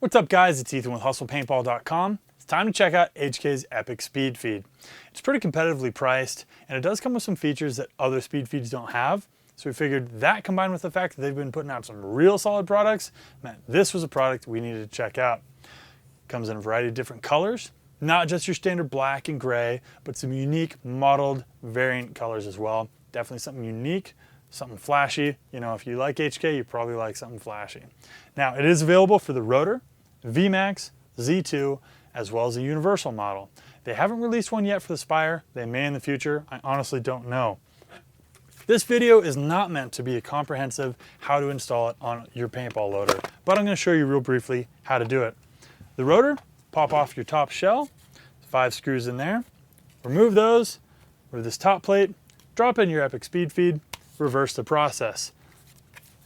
What's up guys, it's Ethan with HustlePaintball.com. It's time to check out HK's Epic Speed Feed. It's pretty competitively priced and it does come with some features that other speed feeds don't have. So we figured that combined with the fact that they've been putting out some real solid products meant this was a product we needed to check out. Comes in a variety of different colors, not just your standard black and gray, but some unique modeled variant colors as well. Definitely something unique, something flashy. You know, if you like HK, you probably like something flashy. Now, it is available for the Rotor, VMAX, Z2, as well as a universal model. They haven't released one yet for the Spire. They may in the future. I honestly don't know. This video is not meant to be a comprehensive how to install it on your paintball loader, but I'm going to show you real briefly how to do it. The Rotor, pop off your top shell, 5 screws in there, remove those, remove this top plate, drop in your Epic Speed Feed, reverse the process.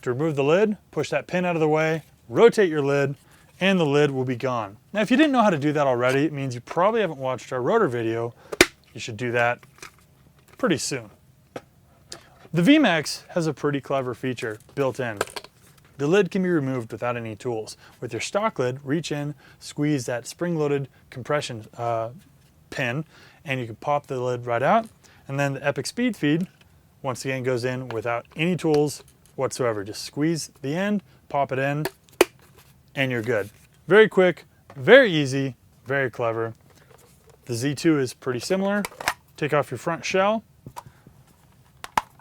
To remove the lid, push that pin out of the way, rotate your lid, and the lid will be gone. Now, if you didn't know how to do that already, it means you probably haven't watched our Rotor video. You should do that pretty soon. The VMAX has a pretty clever feature built in. The lid can be removed without any tools. With your stock lid, reach in, squeeze that spring-loaded compression pin, and you can pop the lid right out. And then the Epic Speed Feed, once again, goes in without any tools whatsoever. Just squeeze the end, pop it in, and you're good. Very quick, very easy, very clever. The Z2 is pretty similar. Take off your front shell,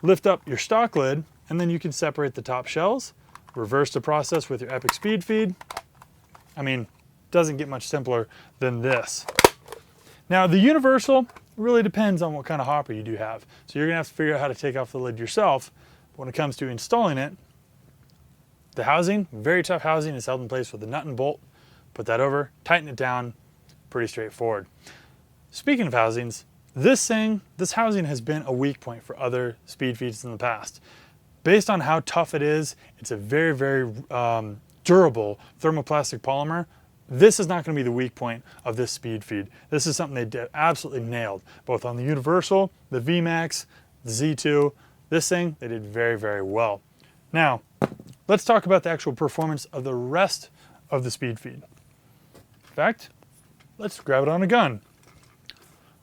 lift up your stock lid, and then you can separate the top shells, reverse the process with your Epic Speed Feed. I mean, doesn't get much simpler than this. Now, the universal really depends on what kind of hopper you do have. So you're gonna have to figure out how to take off the lid yourself. But when it comes to installing it, the housing, very tough housing, is held in place with a nut and bolt. Put that over, tighten it down, pretty straightforward. Speaking of housings, this housing has been a weak point for other speed feeds in the past. Based on how tough it is, it's a very, very durable thermoplastic polymer. This is not going to be the weak point of this speed feed. This is something they absolutely nailed, both on the Universal, the VMAX, the Z2. This thing, they did very, very well. Now, let's talk about the actual performance of the rest of the speed feed. In fact, let's grab it on a gun.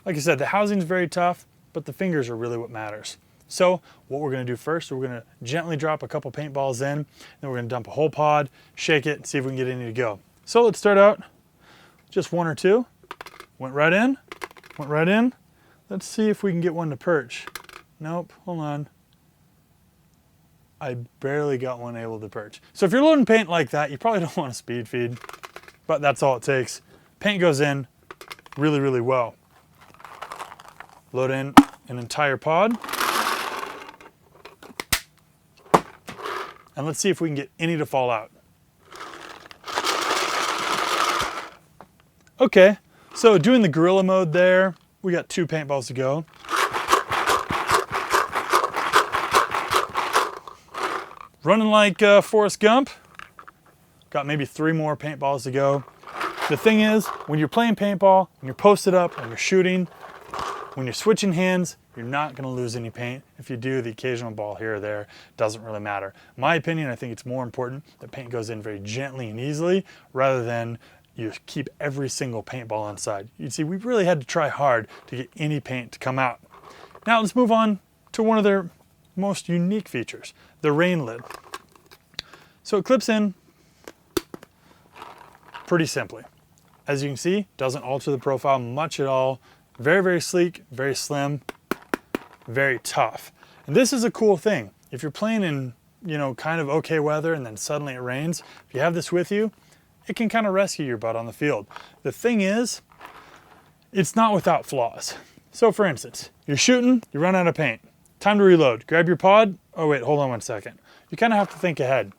Like I said, the housing's very tough, but the fingers are really what matters. So what we're going to do first, we're going to gently drop a couple paintballs in, then we're going to dump a whole pod, shake it, and see if we can get any to go. So let's start out just 1 or 2. Went right in, went right in. Let's see if we can get one to perch. Nope, hold on. I barely got one able to perch. So if you're loading paint like that, you probably don't want a speed feed, but that's all it takes. Paint goes in really, really well. Load in an entire pod. And let's see if we can get any to fall out. Okay, so doing the gorilla mode there, we got 2 paintballs to go. Running like Forrest Gump, got maybe 3 more paintballs to go. The thing is, when you're playing paintball, when you're posted up, when you're shooting, when you're switching hands, you're not going to lose any paint. If you do, the occasional ball here or there doesn't really matter. In my opinion, I think it's more important that paint goes in very gently and easily rather than you keep every single paintball on side. You see, we really had to try hard to get any paint to come out. Now let's move on to one of their most unique features, the rain lid. So it clips in pretty simply. As you can see, doesn't alter the profile much at all. Very, very sleek, very slim, very tough. And this is a cool thing. If you're playing in, you know, kind of okay weather and then suddenly it rains, if you have this with you, it can kind of rescue your butt on the field. The thing is, it's not without flaws. So for instance, you're shooting, you run out of paint. Time to reload. Grab your pod. Oh wait, hold on one second. You kind of have to think ahead.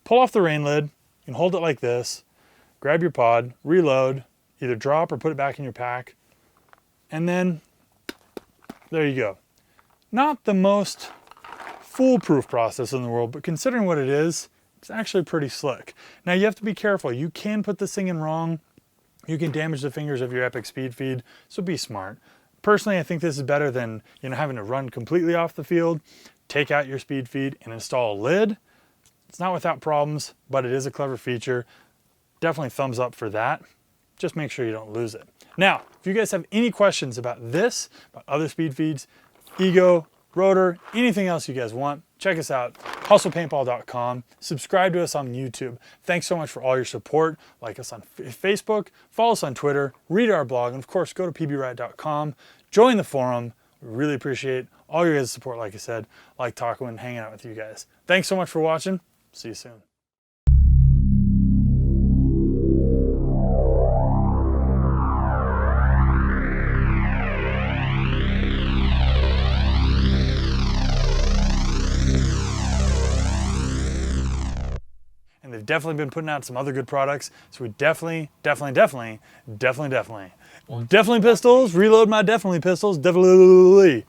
Pull off the rain lid, you can hold it like this, grab your pod, reload, either drop or put it back in your pack, and then there you go. Not the most foolproof process in the world, but considering what it is, it's actually pretty slick. Now you have to be careful. You can put this thing in wrong. You can damage the fingers of your Epic Speed Feed, so be smart. Personally, I think this is better than, you know, having to run completely off the field, take out your speed feed and install a lid. It's not without problems, but it is a clever feature. definitely thumbs up for that. Just make sure you don't lose it. Now, if you guys have any questions about this, about other speed feeds, Ego, Rotor, anything else you guys want, check us out, hustlepaintball.com. Subscribe to us on YouTube. Thanks so much for all your support. Like us on Facebook, follow us on Twitter, read our blog, and of course, go to pbright.com. Join the forum. We really appreciate all your guys' support, like I said. Like talking and hanging out with you guys. Thanks so much for watching. See you soon. And they've definitely been putting out some other good products. So we definitely pistols, reload my definitely pistols, definitely.